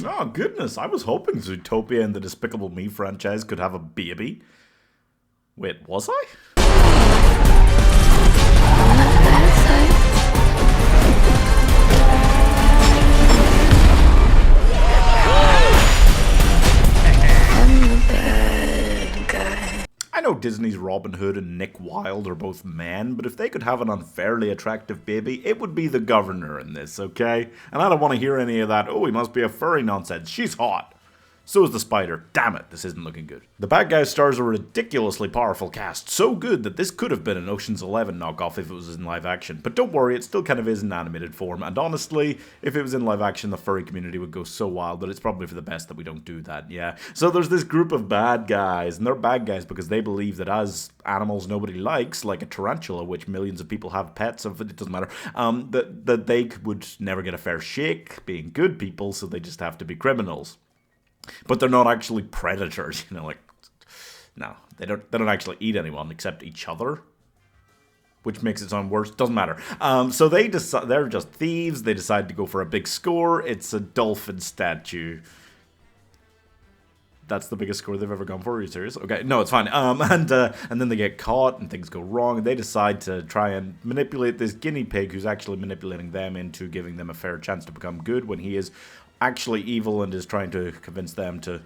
Oh, goodness, I was hoping Zootopia and the Despicable Me franchise could have a baby. Wait, was I? I'm the bad guy. I know Disney's Robin Hood and Nick Wilde are both men, but if they could have an unfairly attractive baby, it would be the governor in this, okay? And I don't want to hear any of that, oh, he must be a furry nonsense. She's hot. So is the spider. Damn it, this isn't looking good. The Bad Guys stars a ridiculously powerful cast, so good that this could have been an Ocean's 11 knockoff if it was in live action. But don't worry, it still kind of is in animated form, and honestly, if it was in live action, the furry community would go so wild that it's probably for the best that we don't do that, yeah. So there's this group of bad guys, and they're bad guys because they believe that as animals nobody likes, like a tarantula, which millions of people have pets of, it doesn't matter, that they would never get a fair shake being good people, so they just have to be criminals. But they're not actually predators, like, no, they don't actually eat anyone except each other, which makes it sound worse. Doesn't matter. So they're just thieves. They decide to go for a big score. It's a dolphin statue. That's the biggest score they've ever gone for. Are you serious? Okay, no, it's fine. And then they get caught and things go wrong, and they decide to try and manipulate this guinea pig who's actually manipulating them into giving them a fair chance to become good when he is actually evil and is trying to convince them to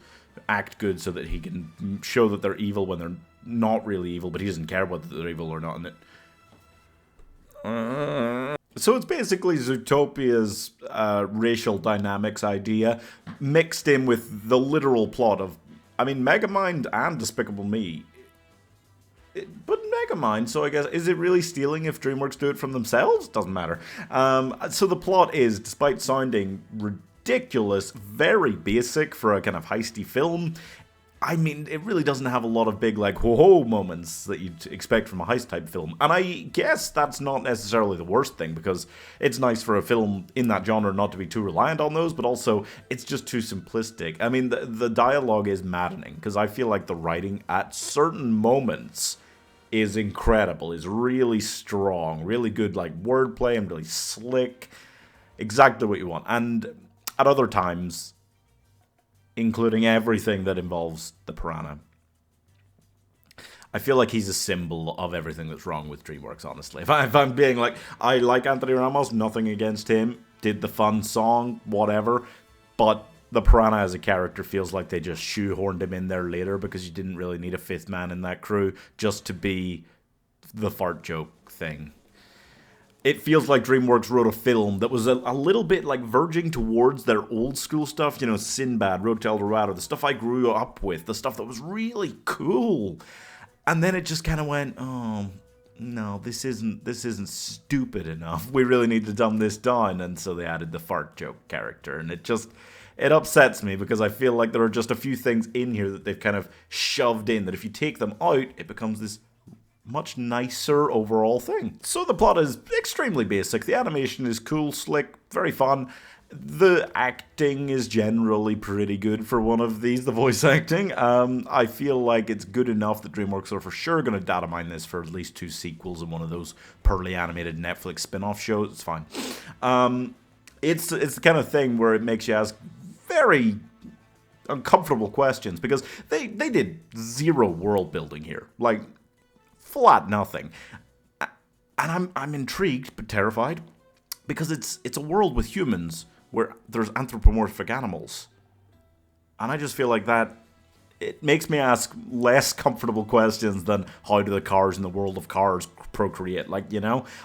act good so that he can show that they're evil when they're not really evil, but he doesn't care whether they're evil or not. So it's basically Zootopia's racial dynamics idea mixed in with the literal plot of, Megamind and Despicable Me. But Megamind, so I guess, is it really stealing if DreamWorks do it from themselves? Doesn't matter. So the plot is, despite sounding ridiculous, very basic for a kind of heisty film, it really doesn't have a lot of big, like, whoa moments that you'd expect from a heist-type film. And I guess that's not necessarily the worst thing, because it's nice for a film in that genre not to be too reliant on those, but also, it's just too simplistic. The dialogue is maddening, because I feel like the writing at certain moments is incredible, is really strong, really good, like, wordplay, and really slick. Exactly what you want. And at other times, including everything that involves the piranha, I feel like he's a symbol of everything that's wrong with DreamWorks, honestly. If I'm being like, I like Anthony Ramos, nothing against him, did the fun song, whatever, but the piranha as a character feels like they just shoehorned him in there later because you didn't really need a fifth man in that crew just to be the fart joke thing. It feels like DreamWorks wrote a film that was a little bit like verging towards their old school stuff, Sinbad, Road to El Dorado, the stuff I grew up with, the stuff that was really cool. And then it just kind of went, oh, no, this isn't stupid enough. We really need to dumb this down. And so they added the fart joke character. And it upsets me because I feel like there are just a few things in here that they've kind of shoved in that if you take them out, it becomes this much nicer overall thing. So the plot is extremely basic. The animation is cool, slick, very fun. The acting is generally pretty good for one of these, the voice acting. I feel like it's good enough that DreamWorks are for sure going to data mine this for at least 2 sequels and one of those pearly animated Netflix spin-off shows. It's fine. It's the kind of thing where it makes you ask very uncomfortable questions because they did zero world building here. Like, flat nothing. And I'm intrigued but terrified because it's a world with humans where there's anthropomorphic animals. And I just feel like that it makes me ask less comfortable questions than how do the cars in the world of cars procreate,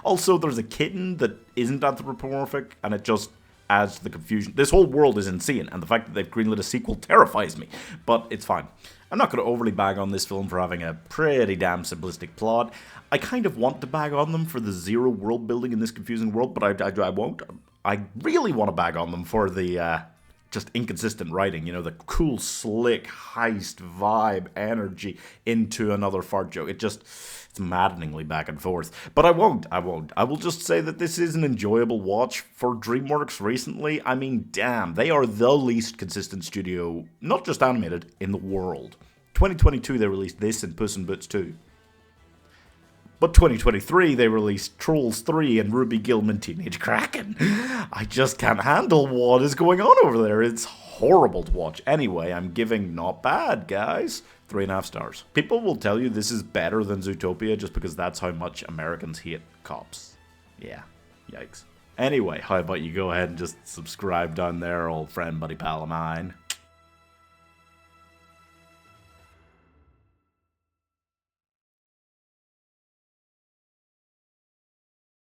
Also, there's a kitten that isn't anthropomorphic and it just adds to the confusion. This whole world is insane, and the fact that they've greenlit a sequel terrifies me. But it's fine. I'm not going to overly bag on this film for having a pretty damn simplistic plot. I kind of want to bag on them for the zero world building in this confusing world, but I won't. I really want to bag on them for the just inconsistent writing, the cool, slick, heist vibe, energy into another fart joke. It's maddeningly back and forth. But I won't. I will just say that this is an enjoyable watch for DreamWorks recently. Damn, they are the least consistent studio, not just animated, in the world. 2022, they released this and Puss in Boots 2. But 2023, they released Trolls 3 and Ruby Gillman Teenage Kraken. I just can't handle what is going on over there. It's horrible to watch. Anyway, I'm giving Not Bad, guys, 3.5 stars. People will tell you this is better than Zootopia just because that's how much Americans hate cops. Yeah, yikes. Anyway, how about you go ahead and just subscribe down there, old friend, buddy, pal of mine.